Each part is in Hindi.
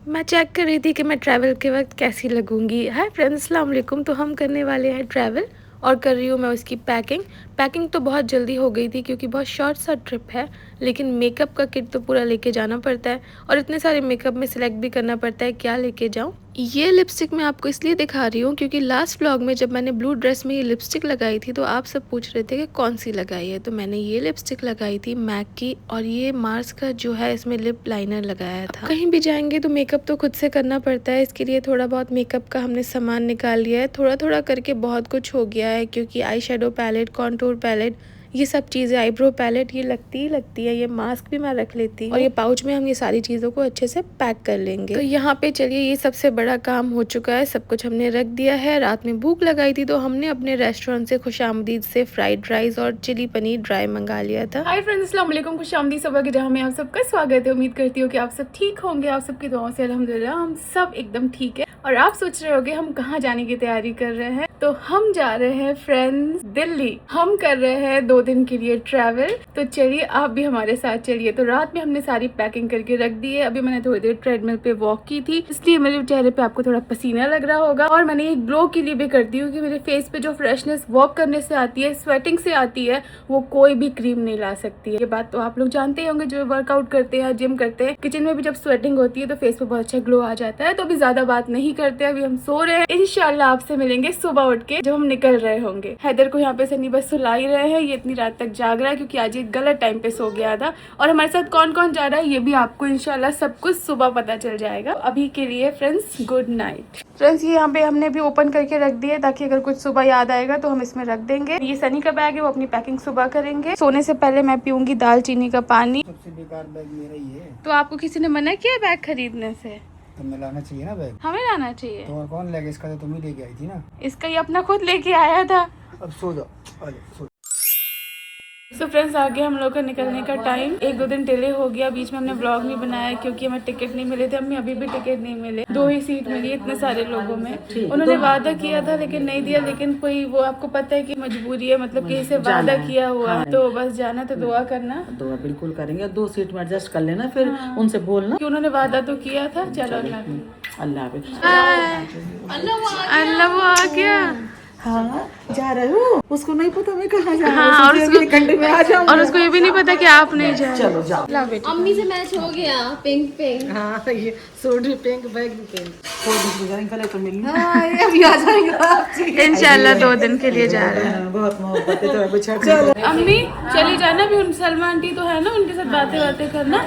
मैं चेक कर रही थी कि मैं ट्रैवल के वक्त कैसी लगूंगी। हाय फ्रेंड्स, अस्सलाम वालेकुम। तो हम करने वाले हैं ट्रैवल और कर रही हूँ मैं उसकी पैकिंग तो बहुत जल्दी हो गई थी क्योंकि बहुत शॉर्ट सा ट्रिप है, लेकिन मेकअप का किट तो पूरा लेके जाना पड़ता है और इतने सारे मेकअप में सिलेक्ट भी करना पड़ता है क्या लेके जाऊँ। ये लिपस्टिक मैं आपको इसलिए दिखा रही हूँ क्योंकि लास्ट व्लॉग में जब मैंने ब्लू ड्रेस में ये लिपस्टिक लगाई थी तो आप सब पूछ रहे थे कि कौन सी लगाई है। तो मैंने ये लिपस्टिक लगाई थी मैक की, और ये मार्स का जो है इसमें लिप लाइनर लगाया था। कहीं भी जाएंगे तो मेकअप तो खुद से करना पड़ता है, इसके लिए थोड़ा बहुत मेकअप का हमने सामान निकाल लिया है। थोड़ा थोड़ा करके बहुत कुछ हो गया है क्योंकि eye shadow palette, contour palette, ये सब चीज़ें, आईब्रो पैलेट ये लगती ही लगती है। ये मास्क भी मैं रख लेती हूँ और ये पाउच में हम ये सारी चीज़ों को अच्छे से पैक कर लेंगे। तो यहाँ पे चलिए ये सबसे बड़ा काम हो चुका है, सब कुछ हमने रख दिया है। रात में भूख लगाई थी तो हमने अपने रेस्टोरेंट से खुशामदीद से फ्राइड राइस और चिली पनीर ड्राई मंगा लिया था। हाय फ्रेंड्स, अस्सलाम वालेकुम, खुशामदीद सुबह के जहाँ में आप सबका स्वागत है। उम्मीद करती हूँ कि आप सब ठीक होंगे। आप सबकी दुआओं से अल्हम्दुलिल्लाह हम सब एकदम ठीक है। और आप सोच रहे होंगे हम कहाँ जाने की तैयारी कर रहे हैं, तो हम जा रहे हैं फ्रेंड्स दिल्ली। हम कर रहे हैं 2 दिन के लिए ट्रैवल, तो चलिए आप भी हमारे साथ चलिए। तो रात में हमने सारी पैकिंग करके रख दी है। अभी मैंने थोड़ी देर ट्रेडमिल पे वॉक की थी, इसलिए मेरे चेहरे पे आपको थोड़ा पसीना लग रहा होगा। और मैंने एक ग्लो के लिए भी कर दी हूँ कि मेरे फेस पे जो फ्रेशनेस वॉक करने से आती है, स्वेटिंग से आती है, वो कोई भी क्रीम नहीं ला सकती है। ये बात तो आप लोग जानते ही होंगे जो वर्कआउट करते हैं, जिम करते हैं। किचन में भी जब स्वेटिंग होती है तो फेस पे बहुत अच्छा ग्लो आ जाता है। तो अभी ज्यादा बात नहीं करते, अभी हम सो रहे हैं। इंशाल्लाह आपसे मिलेंगे सुबह उठ के जब हम निकल रहे होंगे। हैदर को यहाँ पे सनी बस सुला ही रहे हैं, ये इतनी रात तक जाग रहा है क्योंकि आज ये गलत टाइम पे सो गया था। और हमारे साथ कौन कौन जा रहा है ये भी आपको इंशाल्लाह सब कुछ सुबह पता चल जाएगा। अभी के लिए फ्रेंड्स गुड नाइट। फ्रेंड्स ये यहाँ पे हमने भी ओपन करके रख दिया ताकि अगर कुछ सुबह याद आएगा तो हम इसमें रख देंगे। ये सनी का बैग है, वो अपनी पैकिंग सुबह करेंगे। सोने से पहले मैं पीऊंगी दालचीनी का पानी। सबसे बेकार बैग मेरा ही है। तो आपको किसी ने मना किया बैग खरीदने से? तुम्हें लाना चाहिए ना बैग। हमें लाना चाहिए। तो और कौन लेगा? इसका तो तुम ही लेके आई थी ना। इसका ये अपना खुद लेके आया था। अब सो जाओ, सो। तो फ्रेंड्स आगे हम लोग का निकलने का टाइम 1-2 दिन डिले हो गया। बीच में हमने ब्लॉग नहीं बनाया क्योंकि हमें टिकट नहीं मिले थे। हमें अभी भी टिकट नहीं मिले, 2 ही सीट मिली इतने सारे लोगों में। उन्होंने वादा किया था लेकिन नहीं दिया। लेकिन कोई वो आपको पता है कि मजबूरी है, मतलब कि इसे वादा किया हुआ है तो बस जाना। तो दुआ करना, दुआ बिल्कुल करेंगे। 2 सीट में एडजस्ट कर लेना, फिर उनसे बोलना कि उन्होंने वादा तो किया था। चलो अल्लाह हाफिज़। अल्लाह वो आ गया। हाँ जा रहे हो, उसको नहीं पता मैं कहाँ जा रही हूँ। हाँ, और उसको घंटे में आ जाऊँ। और उसको ये भी नहीं पता कि आप नहीं जा रहे। चलो जाओ। ला बेटी, अम्मी से मैच हो गया। पिंक हाँ ये सूट भी पिंक, बैग भी पिंक। कल तो मिल अभी आ जाएंगे इंशाल्लाह 2 दिन के लिए जा रहे हैं। बहुत मोहब्बत है तो चलो। अम्मी चली जाना भी, उन सलमा आंटी तो है ना, उनके साथ बातें करना।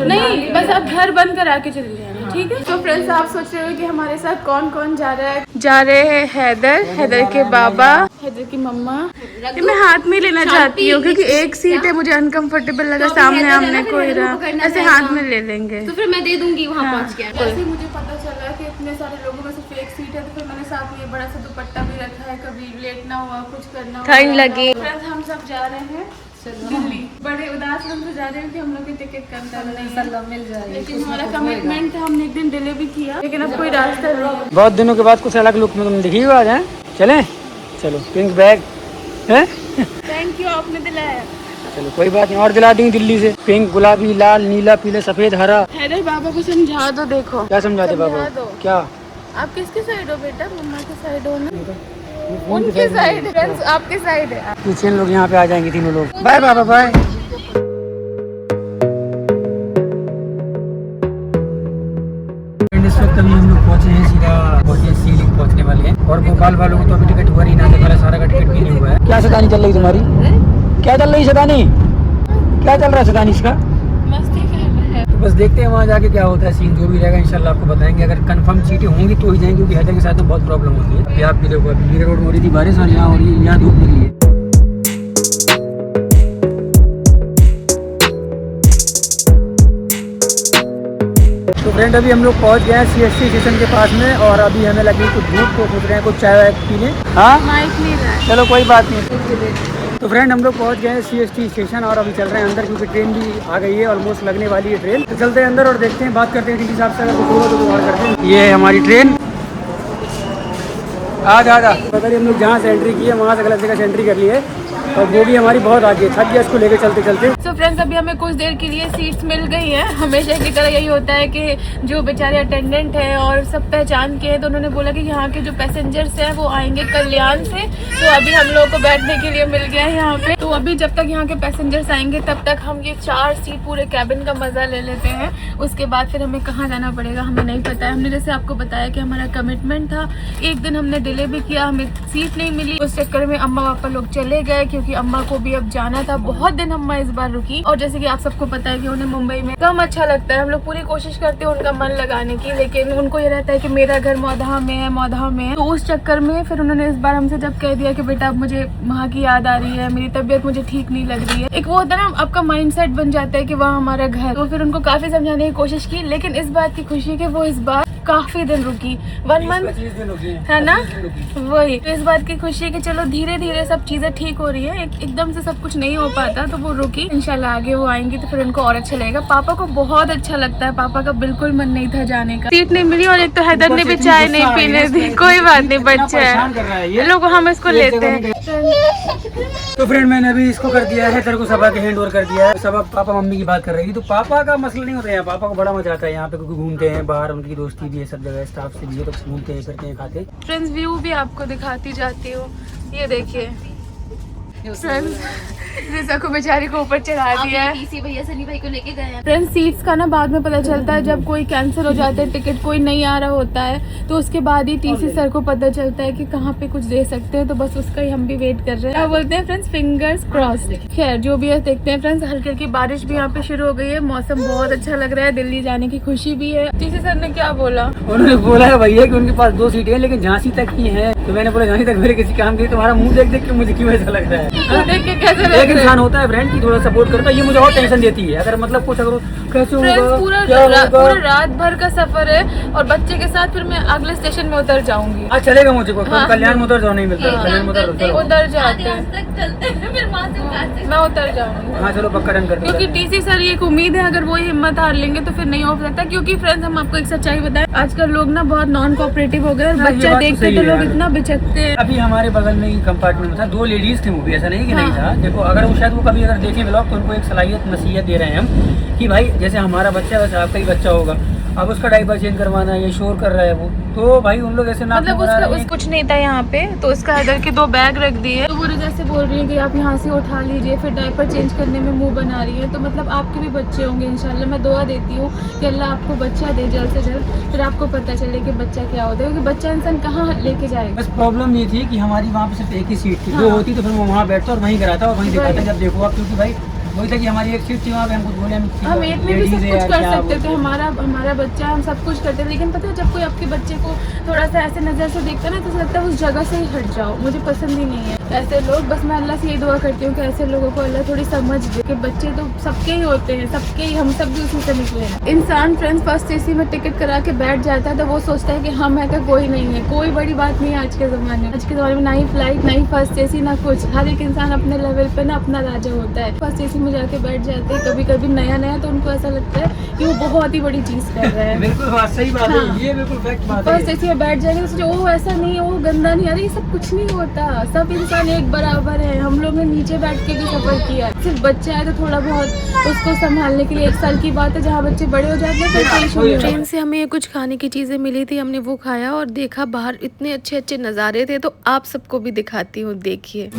नहीं बस आप घर बंद करा के चली जाना, ठीक है? तो फ्रेंड्स आप सोच रहे हो कि हमारे साथ कौन कौन जा रहा है। जा रहे हैं हैदर के बाबा, हैदर की मम्मा। ये मैं हाथ में लेना चाहती हूँ क्योंकि एक सीट है, मुझे अनकंफर्टेबल लगा। सामने आमने कोई रहा, ऐसे हाथ में ले लेंगे तो फिर मैं दे दूंगी वहाँ पहुँच के। जैसे मुझे पता चला कि इतने सारे लोगों में सिर्फ एक सीट है तो फिर मैंने साथ में ये बड़ा सा दुपट्टा भी रखा है, कभी लेट ना हुआ, कुछ करना हुआ। ठंड लगी। फ्रेंड्स हम सब जा रहे हैं दिल्ली। बड़े उदास हम तो जा रहे हैं कि हम लोग की टिकट कंफर्म नहीं मिल जाएगी, लेकिन हमारा कमिटमेंट था। हमने एक दिन डिले भी किया लेकिन अब कोई रास्ता नहीं। बहुत दिनों के बाद कुछ अलग लुक में तुम दिखी आज हैं। चलें? चलो पिंक बैग है। थैंक यू, आपने दिलाया। चलो कोई बात नहीं, और दिला देंगे दिल्ली से। पिंक, गुलाबी, लाल, नीला, पीला, सफेद, हरा। हैदर बाबा को समझा दो। देखो क्या समझाते बाबा? क्या आप किसके साइड हो बेटा? मम्मा के साइड हो ना? उनके साइड। फ्रेंड्स आपके साइड है। पीछे लोग यहाँ पे आ जाएंगे तीनों लोग। बाय बाबा बाय। इस वक्त अभी हम लोग पहुँचे हैं, सीधा सीलिंग पहुँचने वाले हैं। और भोपाल वालों को तो अभी टिकट हुआ नहीं, नासिक वाला सारा का टिकट भी नहीं हुआ है। क्या शैतानी चल रही तुम्हारी? क्या चल रही शैतानी? क्या चल रहा है शैतानी इसका? मस्ती कर रहे हैं। तो बस देखते हैं वहाँ जाके क्या होता है। सीन जो भी रहेगा इंशाल्लाह आपको बताएंगे। अगर कंफर्म सीटें होंगी तो ही जाएंगे क्योंकि हैदर के साथ तो बहुत प्रॉब्लम होती है। आप भी देखो, अभी रोड हो रही थी बारिश और यहाँ हो रही है, यहाँ धूप निकली है। तो फ्रेंड अभी हम लोग पहुँच गए हैं CST स्टेशन के पास में, और अभी हमें लगी कुछ धूप, तो सोच रहे हैं कुछ चाय वाय पी लें। हाँ माइक नहीं रहा। चलो कोई बात नहीं। तो फ्रेंड हम लोग पहुंच गए हैं CST स्टेशन और अभी चल रहे हैं अंदर क्योंकि ट्रेन भी आ गई है, ऑलमोस्ट लगने वाली है ट्रेन। तो चलते हैं अंदर और देखते हैं, बात करते हैं किस हिसाब से। अगर कुछ होगा तो और करते हैं। ये है हमारी ट्रेन। आ जा। अगर हम लोग जहाँ से एंट्री की है वहाँ से गलत जगह से एंट्री कर ली है। और वो भी हमारी बहुत आगे थक गया इसको लेके चलते चलते। तो फ्रेंड्स अभी हमें कुछ देर के लिए सीट्स मिल गई हैं। हमेशा की तरह यही होता है कि जो बेचारे अटेंडेंट है और सब पहचान के हैं, तो उन्होंने बोला कि यहाँ के जो पैसेंजर्स हैं वो आएंगे कल्याण से, तो अभी हम लोग को बैठने के लिए मिल गया है यहाँ पे। तो अभी जब तक यहाँ के पैसेंजर्स आएंगे तब तक हम ये 4 सीट पूरे कैबिन का मजा ले लेते हैं। उसके बाद फिर हमें कहाँ जाना पड़ेगा हमें नहीं पता है। हमने जैसे आपको बताया कि हमारा कमिटमेंट था, एक दिन हमने डिले भी किया, हमें सीट नहीं मिली, उस चक्कर में अम्मा पापा लोग चले गए क्योंकि अम्मा को भी अब जाना था। बहुत दिन अम्मा इस बार रुकी और जैसे कि आप सबको पता है कि उन्हें मुंबई में कम अच्छा लगता है। हम लोग पूरी कोशिश करते हैं उनका मन लगाने की, लेकिन उनको ये रहता है कि मेरा घर मौदहा में है, मौदहा में है। तो उस चक्कर में फिर उन्होंने इस बार हमसे जब कह दिया कि बेटा अब मुझे वहाँ की याद आ रही है, मेरी तबीयत मुझे ठीक नहीं लग रही है, एक वो होता है ना आपका माइंडसेट बन जाता है कि वहाँ हमारा घर। तो फिर उनको काफी समझाने की कोशिश की, लेकिन इस बात की खुशी कि वो इस बार काफी दिन रुकी, 1 मंथ है ना, वही। तो इस बात की खुशी कि चलो धीरे धीरे सब चीजें ठीक हो रही है, एकदम से सब कुछ नहीं हो पाता, तो वो रुकी। इंशाल्लाह आगे वो आएंगी तो फिर उनको और अच्छा लगेगा। पापा को बहुत अच्छा लगता है, पापा का बिल्कुल मन नहीं था जाने का। सीट नहीं मिली और एक तो हैदर ने भी चाय नहीं पीने दी। कोई बात नहीं, बच्चा है, ये लोग हम इसको लेते हैं। तो फ्रेंड मैंने अभी इसको कर दिया है, तेरे को सबा के हैंड ओवर कर दिया है। सबा पापा मम्मी की बात कर रही थी, तो पापा का मसला नहीं होता है, पापा को बड़ा मजा आता है यहाँ पे, क्योंकि घूमते हैं बाहर, उनकी दोस्ती भी है सब जगह, स्टाफ से भी है, तो घूमते हैं करते हैं खाते। फ्रेंड्स व्यू भी आपको दिखाती जाती हूँ, ये देखिए फ्रेंड्स, रिजा को बेचारी को ऊपर चढ़ा दिया है। इसी भैया सनी भाई को लेके गए हैं। फ्रेंड्स सीट्स का ना बाद में पता चलता है, जब कोई कैंसिल हो जाता है, टिकट कोई नहीं आ रहा होता है, तो उसके बाद ही टीसी सर को पता चलता है कि कहाँ पे कुछ दे सकते हैं, तो बस उसका ही हम भी वेट कर रहे हैं। क्या बोलते हैं फ्रेंड्स, फिंगर्स क्रॉस्ड। खैर जो भी है देखते हैं फ्रेंड्स। हल्की हल्की बारिश भी यहाँ पे शुरू हो गई है, मौसम बहुत अच्छा लग रहा है, दिल्ली जाने की खुशी भी है। टीसी सर ने क्या बोला, उन्होंने बोला है भैया कि उनके पास 2 सीटें हैं लेकिन झांसी तक ही है। तो मैंने बोला झांसी तक मेरे किसी काम की, तुम्हारा मुंह देख देख के मुझे क्यों ऐसा लग रहा है। देख के कैसे लग एक इंसान होता है फ्रेंड की थोड़ा सपोर्ट करता है, ये मुझे और टेंशन देती है। अगर मतलब कुछ अगर कैसे होगा, पूरा रात भर का सफर है और बच्चे के साथ फिर मैं अगले स्टेशन में उतर जाऊंगी। आज चलेगा मुझे को, कल्याण में उतर जाओ, नहीं मिलता कल्याण में उतर जाते हैं, फिर वहाँ से मैं उतर जाऊंगी। हाँ चलो पक्का डन करते हैं। क्योंकि टीसी सर ये एक उम्मीद है, अगर वो हिम्मत हार लेंगे तो फिर नहीं हो सकता। क्योंकि फ्रेंड्स हम आपको एक सच्चाई बताएं, आजकल लोग ना बहुत नॉन कोऑपरेटिव हो गए, बच्चा देखते तो लोग इतना बिचकते हैं। अभी हमारे बगल में ही कंपार्टमेंट में था, 2 लेडीज थी, वो भी ऐसा नहीं कि नहीं था। देखो अगर वो शायद वो कभी अगर देखें ब्लॉग तो उनको एक सलाहियत नसीहत दे रहे हैं हम कि भाई जैसे हमारा बच्चा है वैसे आपका ही बच्चा होगा, अब उसका डायपर चेंज करवाना है, ये शोर कर रहा है वो, तो भाई उन लोग ऐसे ना मतलब उसका कुछ नहीं था यहाँ पे, तो उसका हैदर के 2 बैग रख दिए, तो वो जैसे बोल रही है कि आप यहाँ से उठा लीजिए, फिर डायपर चेंज करने में मुंह बना रही है। तो मतलब आपके भी बच्चे होंगे इंशाल्लाह, मैं दुआ देती हूँ कि अल्लाह आपको बच्चा दे जल्द से जल्द, फिर आपको पता चले कि बच्चा क्या होता है, क्योंकि बच्चा इंसान कहाँ लेके जाएगा। बस प्रॉब्लम ये थी कि हमारी वहाँ पे सिर्फ एक ही सीट थी, 2 होती तो फिर वो वहाँ बैठता और वहीं कराता और वहीं दिखाता जब देखो आप, क्योंकि भाई वही था कि हमारी एक सीट थी वहाँ पे, हम कुछ बोले हम एक में भी सब कुछ कर सकते थे, हमारा बच्चा, हम सब कुछ करते थे। लेकिन पता है जब कोई आपके बच्चे को थोड़ा सा ऐसे नज़र से देखता है ना, तो लगता है उस जगह से ही हट जाओ, मुझे पसंद ही नहीं है ऐसे लोग। बस मैं अल्लाह से ये दुआ करती हूँ कि ऐसे लोगों को अल्लाह थोड़ी समझ दे कि बच्चे तो सबके ही होते हैं, सबके ही, हम सब भी उसी से निकले हैं। इंसान फ्रेंड्स फर्स्ट एसी में टिकट करा के बैठ जाता है तो वो सोचता है कि हम है का कोई नहीं है, कोई बड़ी बात नहीं है आज के ज़माने में। आज के ज़माने में ना ही फ्लाइट, ना ही फर्स्ट एसी, ना कुछ, हर एक इंसान अपने लेवल पे ना अपना राजा होता है। फर्स्ट एसी में जाके बैठ जाते हैं, कभी कभी नया नया, तो उनको ऐसा लगता है कि वो बहुत ही बड़ी चीज़ कर रहे हैं। बिल्कुल बात सही बात है, ये बिल्कुल फैक्ट बात है। फर्स्ट एसी में बैठ जाएंगे तो सोचो वो ऐसा नहीं है, वो गंदा नहीं, अरे ये सब कुछ नहीं होता, सब इंसान एक बराबर है। हम लोग ने नीचे बैठ के भी सफर किया है, सिर्फ बच्चा है तो थोड़ा बहुत उसको संभालने के लिए 1 साल की बात है, जहाँ बच्चे बड़े हो जाते हैं फिर ट्रेन से हमें ये कुछ खाने की चीज़ें मिली थी, हमने वो खाया और देखा बाहर इतने अच्छे अच्छे नज़ारे थे, तो आप सबको भी दिखाती हूँ, देखिए।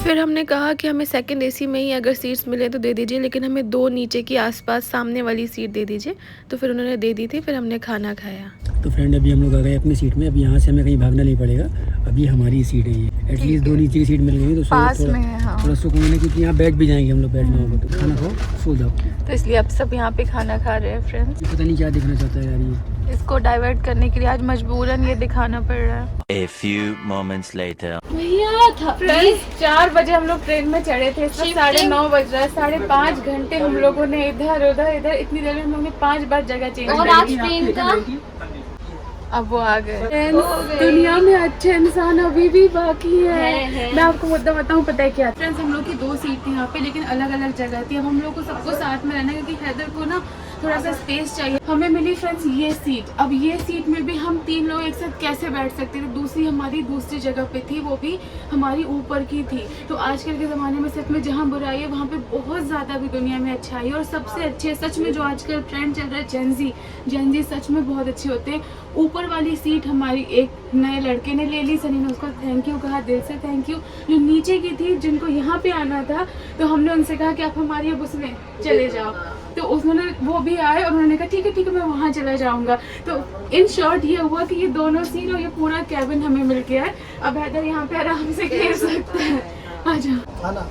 फिर हमने कहा कि हमें सेकंड एसी में ही अगर सीट्स मिले तो दे दीजिए, लेकिन हमें 2 नीचे की आसपास सामने वाली सीट दे दीजिए, तो फिर उन्होंने दे दी थी। फिर हमने खाना खाया। तो फ्रेंड अभी हम लोग आ गए अपनी सीट में, अब यहाँ से हमें कहीं भागना नहीं पड़ेगा, अभी हमारी सीट है ये, एटलीस्ट 2 नीचे की सीट मिल गई तो थोड़ा सुकून है, क्योंकि यहाँ बैठ भी जाएंगे हम लोग, बैठना होगा तो खाना खाओ सो जाओ, तो इसलिए अब सब यहाँ पे खाना खा रहे हैं फ्रेंड्स। पता नहीं क्या दिखना चाहता है यार ये, इसको डाइवर्ट करने के लिए आज मजबूरन ये दिखाना पड़ रहा है। A few moments later. भैया था फ्रेंड्स 4 बजे हम लोग ट्रेन में चढ़े थे, इस वक्त 9:30 बज रहा है, 5.5 घंटे हम लोगों ने इधर उधर इतनी देर में हम लोग ने 5 बार जगह चेंज और की। आज ट्रेन का अब वो आ गए। दुनिया में अच्छे इंसान अभी भी बाकी है। मैं आपको मुद्दा बताऊँ, पता है क्या फ्रेंड्स, हम लोग की 2 सीट थी यहाँ पे, लेकिन अलग अलग जगह थी। अब हम लोग को सबको साथ में रहना, क्योंकि हैदर को ना थोड़ा सा स्पेस चाहिए। हमें मिली फ्रेंड्स ये सीट। अब ये सीट में भी हम 3 लोग एक साथ कैसे बैठ सकते थे। दूसरी हमारी दूसरी जगह पे थी, वो भी हमारी ऊपर की थी। तो आजकल के ज़माने में सच में जहाँ बुराई है वहाँ पे बहुत ज़्यादा भी दुनिया में अच्छाई है। और सबसे अच्छे सच में जो आजकल ट्रेंड चल रहा है जेंजी सच में बहुत अच्छे होते हैं। ऊपर वाली सीट हमारी एक नए लड़के ने ले ली, सनी ने उसको थैंक यू कहा, दिल से थैंक यू। जो नीचे की थी, जिनको यहाँ पे आना था, तो हमने उनसे कहा कि आप हमारी अब उसमें चले जाओ। तो उन्होंने वो भी आए और उन्होंने कहा ठीक है मैं वहाँ चला जाऊँगा। तो इन शॉर्ट ये हुआ कि ये दोनों सीट और ये पूरा कैबिन हमें मिल गया है। अब हैदर यहाँ पे आराम से खेल सकता है। आ जाओ। खाना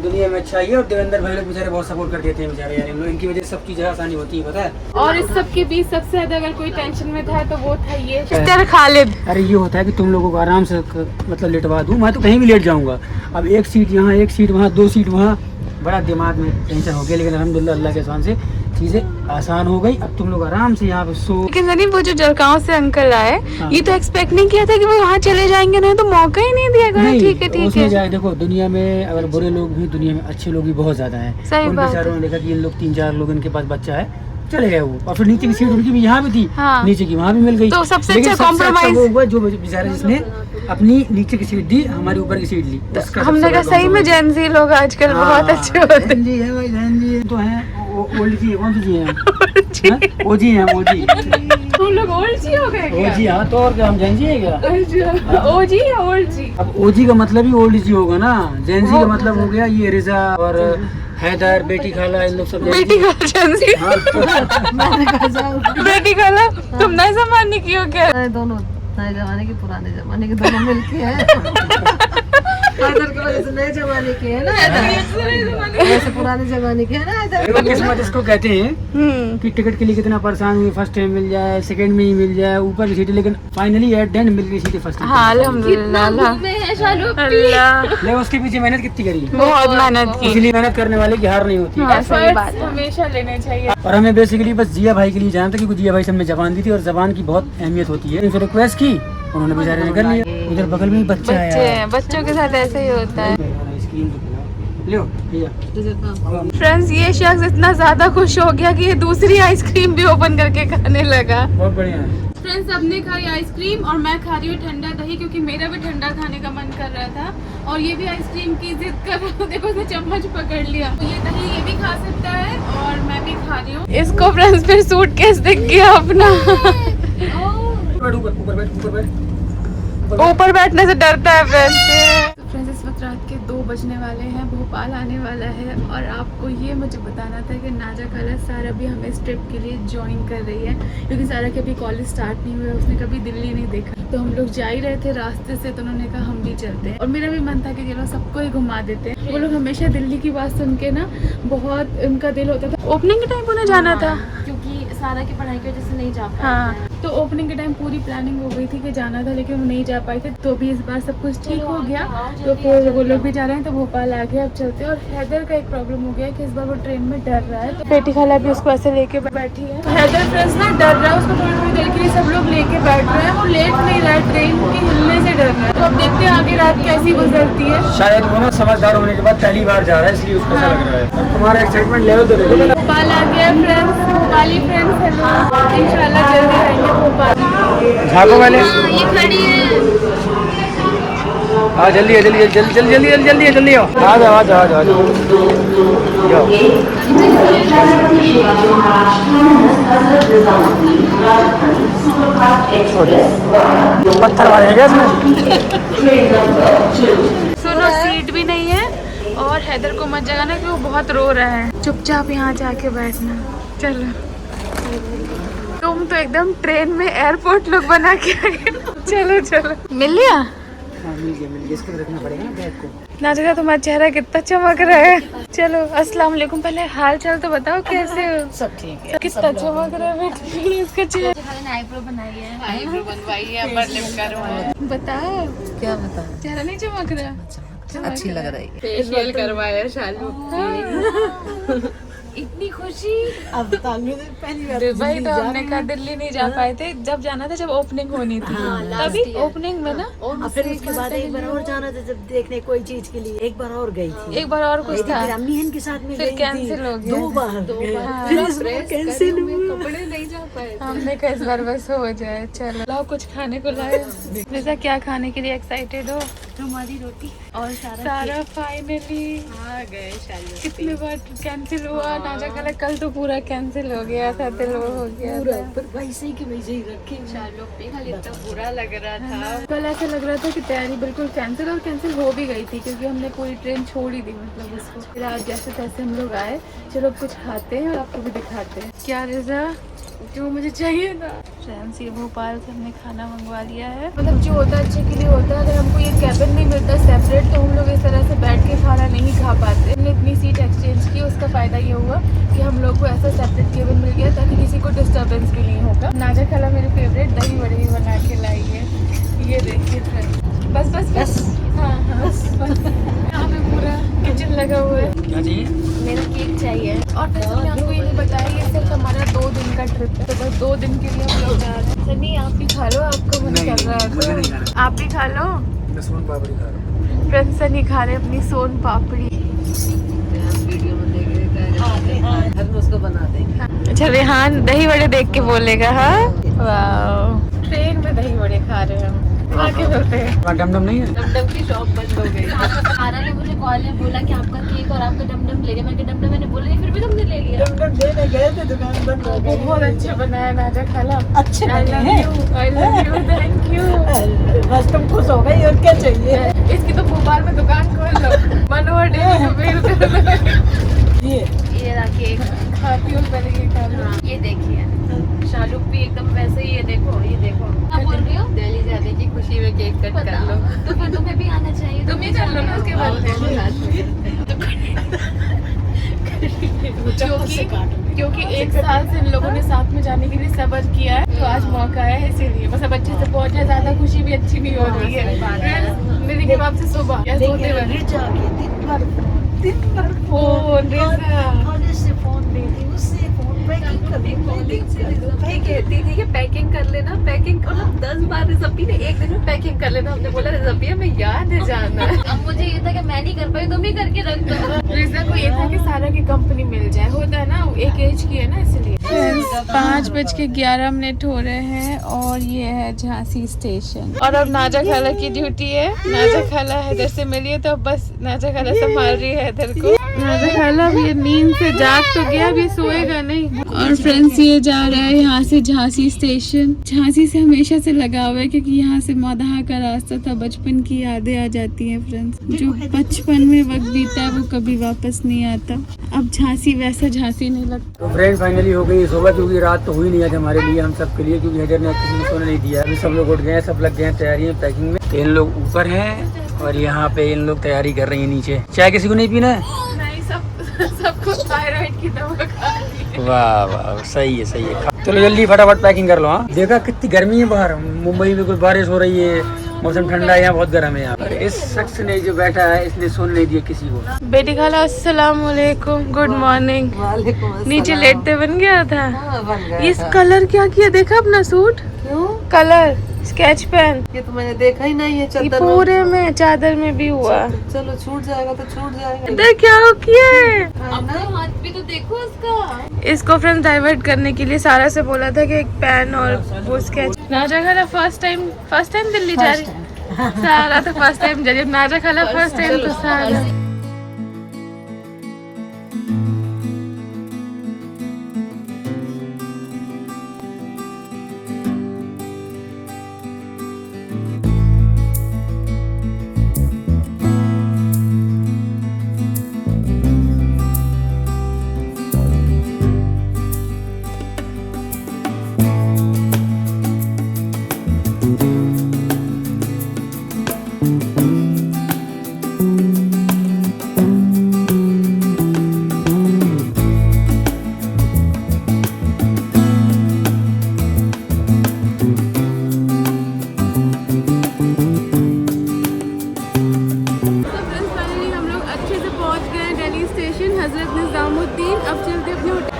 दुनिया में अच्छा है। और देवेंद्र भाई लोग बेचारे बहुत सपोर्ट कर देते हैं बेचारे यार, इन लोग इनकी वजह से सब चीज़ आसानी होती है, पता है। और इस सब के बीच सबसे ज्यादा अगर कोई टेंशन में था तो वो था ये मिस्टर खालिद। अरे ये होता है कि तुम लोगों को आराम से मतलब लेटवा दूँ, मैं तो कहीं भी लेट जाऊँगा। अब एक सीट यहाँ, एक सीट वहाँ, 2 सीट वहाँ, बड़ा दिमाग में टेंशन हो गया। लेकिन अल्हम्दुलिल्लाह अल्लाह के एहसान से चीज़ें आसान हो गई। अब तुम लोग आराम से यहाँ पे सो। लेकिन सनी वो जो जलगांव से अंकल आए, ये तो एक्सपेक्ट नहीं किया था कि वो वहाँ चले जाएंगे, नहीं तो मौका ही नहीं दिया गया। ठीक है देखो दुनिया में अगर बुरे लोग भी, दुनिया में अच्छे लोग भी बहुत ज्यादा हैं। सही बात है। बेचारों ने देखा कि इन लोग 3-4 लोग इनके पास बच्चा है, चले गए वो। और फिर नीचे की सीट उनकी भी यहाँ भी थी, नीचे की वहाँ भी मिल गई। तो सबसे अच्छा कॉम्प्रोमाइज वो हुआ जो बेचारे जिसने अपनी नीचे की सीट दी, हमारी ऊपर की सीट ली। हमने कहा सही में जेंजी लोग आजकल बहुत अच्छे होते हैं। जेंजी है भाई, जेंजी तो है। ओल्ड जी है, कौन सी जी है? ओजी है, ओजी। तुम लोग ओल्ड जी हो गए क्या? ओजी, हाँ तो और क्या, हम जेंजी है क्या? ओजी या ओल्ड जी? अब ओजी का मतलब ही ओल्ड जी होगा ना, जेंजी का मतलब हो गया ये रिजा और हैदर, बेटी खाला, इन लोग सब बेटी खाला जेंजी। बेटी खाला तुम नए जमाने की हो क्या? दोनों नए जमाने की, पुराने जमाने के दोनों मिलके हैं। हैदर की वजह से नए जमाने के है ना, हैदर वैसे पुराने जमाने के है ना हैदर। किस्मत इसको कहते हैं कि टिकट के लिए कितना परेशान हुए, फर्स्ट टाइम मिल जाए, सेकंड में ही मिल जाए, ऊपर की सीटें, लेकिन फाइनली एट एंड मिल गई सीटें फर्स्ट टाइम। हाँ अल्हम्दुलिल्लाह। अल्लाह ले उसके पीछे मेहनत कितनी करी, बहुत मेहनत की, इसलिए मेहनत करने वाले की हार नहीं होती। सही बात हमेशा लेने चाहिए। और हमें बेसिकली बस जिया भाई के लिए जाना था, क्योंकि जिया भाई से हमने जबान दी थी और जबान की बहुत अहमियत होती है। फिर रिक्वेस्ट की, उन्होंने बेचारे ने कर लिया। उधर बगल में ही बच्चा है, बच्चों के साथ ऐसे ही होता है। लो फ्रेंड्स, ये शख्स इतना ज्यादा खुश हो गया कि ये दूसरी आइसक्रीम भी ओपन करके खाने लगा। बहुत बढ़िया है। फ्रेंड्स, सबने खाई आइसक्रीम और मैं खा रही हूँ ठंडा दही, क्योंकि मेरा भी ठंडा खाने का मन कर रहा था। और ये भी आइसक्रीम की जिद कर रहा था, देखो उसने चम्मच पकड़ लिया। तो ये दही ये भी खा सकता है और मैं भी खा रही हूँ। इसको फ्रेंड्स फिर सूटकेस दिख गया अपना। ऊपर बैठने से डरता है फ्रेंड्स। इस वक्त रात के 2 बजने वाले हैं, भोपाल आने वाला है। और आपको ये मुझे बताना था कि नाजा खाला सारा भी हमें इस ट्रिप के लिए ज्वाइन कर रही है, क्योंकि सारा के अभी कॉलेज स्टार्ट नहीं हुआ है, उसने कभी दिल्ली नहीं देखा। तो हम लोग जा ही रहे थे रास्ते से, तो उन्होंने कहा हम भी चलते हैं। और मेरा भी मन था कि चलो सबको ही घुमा देते हैं। वो लोग हमेशा दिल्ली की बात सुन के ना बहुत उनका दिल होता था। ओपनिंग के टाइम उन्हें जाना था, क्योंकि सारा की पढ़ाई की वजह से नहीं जा पाए। हाँ, तो ओपनिंग के टाइम पूरी प्लानिंग हो गई थी कि जाना था, लेकिन वो नहीं जा पाए थे। तो भी इस बार सब कुछ ठीक हो गया, तो फिर वो लोग भी जा रहे हैं, तो भोपाल आ गए। अब चलते हैं। और हैदर का एक प्रॉब्लम हो गया कि इस बार वो ट्रेन में डर रहा है। तो बेटी खाला भी उसको ऐसे लेके बैठी है। हैदर फ्रेंड्स ना डर रहा है, उसको थोड़ी थोड़ी देर के लिए सब लोग लेके बैठ रहे हैं। वो लेट नहीं रहा है, ट्रेन के हिलने से डर रहा है। तो अब देखते हैं आगे रात कैसी गुजरती है। शायद वो ना समझदार होने के बाद पहली बार जा रहा है, इसलिए उसको ऐसा लग रहा है। और तुम्हारा एक्साइटमेंट लेवल तो देखो। भोपाल आ गया फ्रेंड्स, भोपाली फ्रेंड्स। हेलो, इंशाल्लाह जल्दी आएंगे भोपाल। झाको वाले ये खड़ी है। हाँ जल्दी है, जल्दी जल्दी जल्दी जल्दी जल्दी जल्दी आओ, आ जाओ आ जाओ आ जाओ आ जाओ। पत्थर वाले हैं क्या इसमें? सुनो, सीट भी नहीं है और हैदर को मत जगाना कि वो बहुत रो रहा है। चुपचाप यहाँ जाके बैठना। चलो, तुम तो एकदम ट्रेन में एयरपोर्ट लोग बना के आए। चलो चलो, मिल लिया? हाँ मिल गया, इसको रखना पड़ेगा ना बैग को। नाज़िरा, तुम्हारा चेहरा कितना चमक रहा है। चलो, अस्सलाम वालेकुम। पहले हाल चाल तो बताओ, कैसे हो? सब ठीक है। कितना चमक रहा है इसका चेहरा। खाला ने आईब्रो बनाई है। आईब्रो बनवाई है, अपर लिप करवाया। बताओ, क्या बता, चेहरा नहीं चमक रहा? अच्छी लग रही है। फेशियल करवाया शालू। इतनी खुशी। अब तालमेल में पहली बार दुबई दिल्ली तो जा हमने रही कहा हूँ। दिल्ली नहीं जा पाए थे, जब जाना था जब ओपनिंग होनी थी तभी ओपनिंग में ना। और फिर उसके बाद एक बार और जाना था जब देखने कोई चीज के लिए, एक बार और गई थी। एक बार और कुछ गई थी, था फिर अम्मी के साथ में फिर गई थी। कैंसिल हो गया। 2 बार फिर इस बार कैंसिल हुआ। कपड़े नहीं जा पाए। हमने कहा इस बार बस हो जाए। चलो लाओ कुछ खाने को लाए। जैसा क्या खाने के लिए एक्साइटेड हो? रुमाली रोटी और सारा फाइनली आ गए शायद। कितने बार कैंसिल हुआ नाजा कल। कल तो पूरा कैंसिल हो गया था, दिल वो हो गया पूरा था। पर वैसे ही कि वैसे ही रखे चालों पे खाली इतना बुरा लग रहा था। कल ऐसा लग रहा था कि तैयारी बिल्कुल कैंसिल और कैंसिल हो भी गई थी क्योंकि हमने पूरी ट्रेन छोड़ ही दी मतलब उसको। फिर आज जैसे तैसे हम लोग आए। चलो अब कुछ खाते हैं और आपको भी दिखाते हैं। क्या रिजा जो मुझे चाहिए था। फ्रेंड्स ये भोपाल से हमने खाना मंगवा लिया है। मतलब जो होता है अच्छे के लिए होता है। अगर हमको ये कैबिन नहीं मिलता सेपरेट तो हम लोग इस तरह से बैठ के खाना नहीं खा पाते। हमने इतनी सीट एक्सचेंज की, उसका फ़ायदा ये हुआ कि हम लोग को ऐसा सेपरेट केबिन मिल गया ताकि किसी को डिस्टर्बेंस भी नहीं होगा। नाजा खाला मेरी फेवरेट दही बड़ी भी बना के लाई है। ये देखिए फ्रेंड्स। बस बस बस हाँ हाँ बस यहाँ पे पूरा किचन लगा हुआ है। क्या चाहिए? मेरा केक चाहिए। और फिर हमने आपको ये नहीं बताया ये सिर्फ हमारा 2 दिन का ट्रिप है। तो बस 2 दिन के लिए हम लोग जा रहे हैं। सनी आप भी खा लो, आपको मन कर रहा मुझे नहीं है खाना। तो आप भी खा लो। मैं सोन पापड़ी खा रहा हूँ। फ्रेंड्स सनी खा रहे अपनी सोन पापड़ी। वीडियो में देख रहे थे, उसको बना देंगे। अच्छा रेहान दही वड़े देख के बोलेगा। हाँ वाह ट्रेन में दही वड़े खा रहे हैं हम। आगे चलते हैं। वहाँ डमडम नहीं है? डमडम की शॉप बंद हो गई। सारा ने मुझे कॉल में बोला कि आपका केक और आपका डमडम ले लिया। मैंने कहा डमडम मैंने बोला नहीं, फिर भी तुमने ले लिया। डमडम देने गए थे, दुकान बंद हो गई। बहुत अच्छे बनाया नाजा खाला। अच्छे आई बने लव हैं। You, I love you, thank you. बस तुम खुश हो गई और क्या चाहिए। इसकी तो भोपाल में दुकान खोल लो। मनोहर डेली को मेल कर दो। ये रहा केक। खाती हूँ पहले ये खा लो। ये देखिए शालू भी एकदम वैसे ही। ये देखो ये देखो। क्या बोल रही हो? दिल्ली जाने की खुशी में केक कट कर लो। तो फिर तुम्हें भी आना चाहिए। तुम ही चल लो ना उसके बाद क्योंकि 1 साल से इन लोगों ने साथ में जाने के लिए सब्र किया है तो आज मौका है इसीलिए। बस अब अच्छे से पहुंचे, ज्यादा खुशी भी अच्छी नहीं हो रही है। मेरे के बाप से सुबह या सोते वक्त दिन भर फोन कॉलेज से फोन देती, उससे फोन पैकिंग कर कहती थी कि पैकिंग कर लेना। पैकिंग मतलब 10 बार रिजपी ने एक दिन में पैकिंग कर लेना। हमने बोला रिजपी हमें याद है जाना है। अब मुझे ये था कि मैं नहीं कर पाई, तुम ही करके रख दो। रिजा को ये था कि सारा की कंपनी मिल जाए। होता है ना एक एज की है ना इसलिए। 5:11 हो रहे हैं और ये है झांसी स्टेशन। और अब नाजा खाला की ड्यूटी है। नाजा खाला हैदर से मिली है तो अब बस नाजा खाला संभाल रही है हैदर को। नाजा खाला अब ये नींद से जाग तो गया, अभी सोएगा नहीं। और फ्रेंड्स ये जा रहा है यहाँ से झांसी स्टेशन। झांसी से हमेशा से लगा हुआ है क्योंकि यहाँ से मौदहा का रास्ता था। बचपन की यादें आ जाती हैं फ्रेंड्स। जो बचपन में वक्त बीता है वो कभी वापस नहीं आता। अब झांसी वैसा झांसी नहीं लगता। तो फ्रेंड फाइनली हो गई सुबह क्योंकि रात तो हुई नहीं आज हमारे लिए, हम सब के लिए, क्योंकि हैदर ने किसी को सोने नहीं दिया। अभी सब लोग उठ गए हैं, सब लग गए हैं तैयारी में पैकिंग में। तो इन लोग ऊपर हैं और यहाँ पे इन लोग तैयारी कर रही हैं नीचे। चाय किसी को नहीं पीना है? नहीं सबको थायराइड की दवा खा ली। वाह वाह सही है सही है। चलो जल्दी फटाफट पैकिंग कर लो। हाँ देखा कितनी गर्मी है बाहर। मुंबई में कुछ बारिश हो रही है, मौसम ठंडा है, यहाँ बहुत गर्म है। यहाँ पर इस शख्स ने जो बैठा है इसने सोने नहीं दिया किसी को। बेटी खाला अस्सलाम वालेकुम, गुड मॉर्निंग। नीचे लेटते बन गया था। बन गया इस कलर क्या किया देखा अपना सूट? क्यों? कलर स्केच पेन ये तो मैंने देखा ही नहीं है। ये चादर पूरे में चादर में भी हुआ। चलो छूट जाएगा तो छूट जाएगा। इधर क्या हो किया है? अपने हाथ भी तो देखो उसका। इसको फ्रेंड्स डाइवर्ट करने के लिए सारा से बोला था कि एक पेन और वो स्केच। नाजा खाला फर्स्ट टाइम दिल्ली जा रही। सारा तो फर्स्ट टाइम जा रही। नाजा खाला फर्स्ट टाइम तो सारा। स्टेशन हजरत निजामुद्दीन। अब चलते अपने होटल।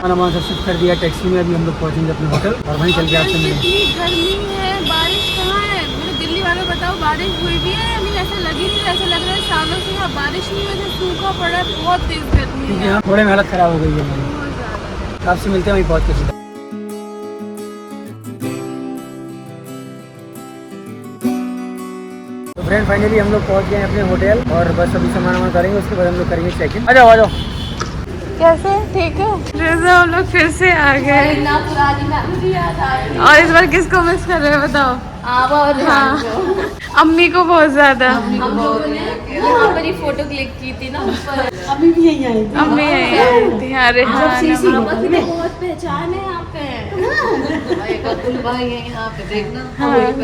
सामान सब शिफ्ट कर दिया टैक्सी में। अभी हम लोग पहुँचेंगे अपने होटल और वहीं चल के आपसे मिलेंगे। इतनी गर्मी है, बारिश कहाँ है? मुझे दिल्ली वालों बताओ, बारिश हुई भी है या नहीं? ऐसा लग ही नहीं, ऐसा लग रहा है सालों से यहाँ बारिश नहीं हुई, सूखा पड़ा है, बहुत तेज गर्मी क्योंकि है। यहाँ थोड़े में हालत खराब हो गई है हमारी। बहुत ज़्यादा। आपसे मिलते हैं वहीं पहुँच के सीधा। तो फ्रेंड फाइनली हम लोग पहुँच गए हैं अपने होटल और बस अभी सामान करेंगे, उसके बाद हम लोग करेंगे चेक इन। आ जाओ। कैसे? ठीक है। रेज़ा हम लोग फिर से आ गए ना पुरानी मेमोरी याद आ रही है। और इस बार किसको मिस कर रहे हैं बताओ? आप और हाँ, अम्मी को बहुत ज्यादा। हम लोगों ने यहाँ पर ही फोटो क्लिक की थी ना ऊपर। अभी भी यहीं आई अम्मी यहीं आई थी। अरे हाँ, पापा की तो बहुत पहचान है यहाँ पे। अब्दुल भाई है यहाँ पे, देखना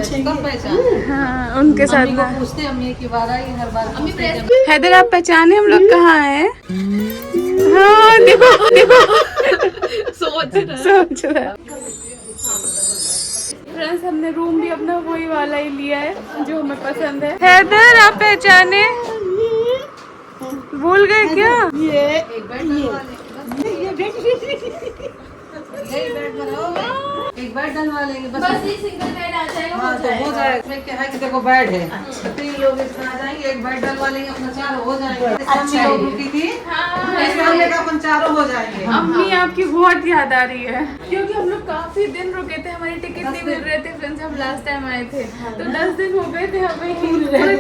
सब पहचान। हाँ, उनके साथ ना। पूछते अम्मी की बार आई, हर बार पूछते हैं। हैदर आप पहचाने हम लोग कहाँ हैं? हाँ, देखो सोच रहा। फ्रेंड्स, हमने रूम भी अपना वही वाला ही लिया है जो हमें पसंद है। हैदर आप पहचाने? भूल गए क्या? एक बेड डलवा लेंगे बस। बस ये सिंगल बेड आ जाएगा। हाँ तो हो जाएगा। मैं क्या है कि देखो बेड है, 3 लोग इसमें आ जाएंगे, एक बेड डलवा लेंगे, अपना 4 हो जाएंगे। अच्छी लोग रुकी थी, इसमें अपन 4 हो जाएंगे। अम्मी आपकी बहुत याद आ रही है क्योंकि हम लोग काफी दिन रुके थे, हमारी टिकट नहीं मिल रहे थे फ्रेंड्स। हम लास्ट टाइम आए थे तो 10 दिन हो गए थे, हमें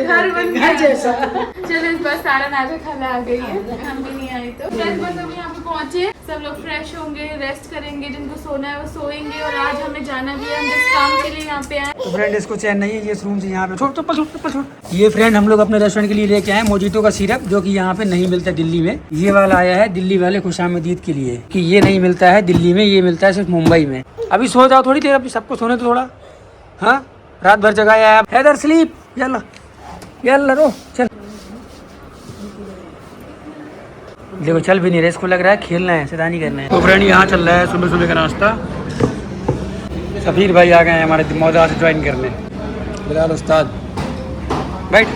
घर बन गया जैसा। चलो इस बार सारा नाजा खाला आ गई है, हम भी नहीं आई तो फ्रेंड्स बस अभी यहाँ पे पहुंचे, सब लोग फ्रेश होंगे, रेस्ट करेंगे, जिनको सोना है वो सोएंगे और आज हमें जाना भी है, हम जिस काम के लिए यहाँ पे आए। तो फ्रेंड इसको चैन नहीं है, ये रूम से यहाँ पे छोड़। ये फ्रेंड हम लोग अपने रेस्टोरेंट के लिए लेके आए मोजितो का सिरप, जो कि यहाँ पे नहीं मिलता दिल्ली में। ये वाला आया है दिल्ली वाले खुशामदीद के लिए कि ये नहीं मिलता है दिल्ली में, ये मिलता है सिर्फ मुंबई में। अभी सो जाओ थोड़ी देर, अभी सबको सोने तो थोड़ा। हाँ, रात भर जगाया है। हैदर स्लीप, यल्ला रो चल। देखो चल भी नहीं रहे, इसको लग रहा है खेलना है, शैतानी करना है। तो फ्रेंड यहाँ चल रहा है सुबह का नाश्ता। सफीर भाई आ गए हैं हमारे मौजा से ज्वाइन करने। बिलाल उस्ताद बैठ।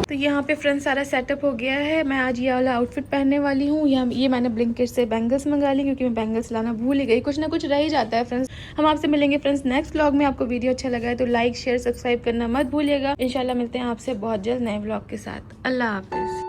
तो यहाँ पे फ्रेंड्स सारा सेटअप हो गया है। मैं आज ये वाला आउटफिट पहनने वाली हूँ। ये मैंने ब्लिंकिट से बैंगल्स मंगा ली क्योंकि मैं बैंगल्स लाना भूल ही गई। कुछ ना कुछ रह ही जाता है फ्रेंड्स। हम आपसे मिलेंगे फ्रेंड्स नेक्स्ट व्लॉग में। आपको वीडियो अच्छा लगा है तो लाइक शेयर सब्सक्राइब करना मत भूलिएगा। इंशाल्लाह मिलते हैं आपसे बहुत जल्द नए व्लॉग के साथ। अल्लाह हाफिज़।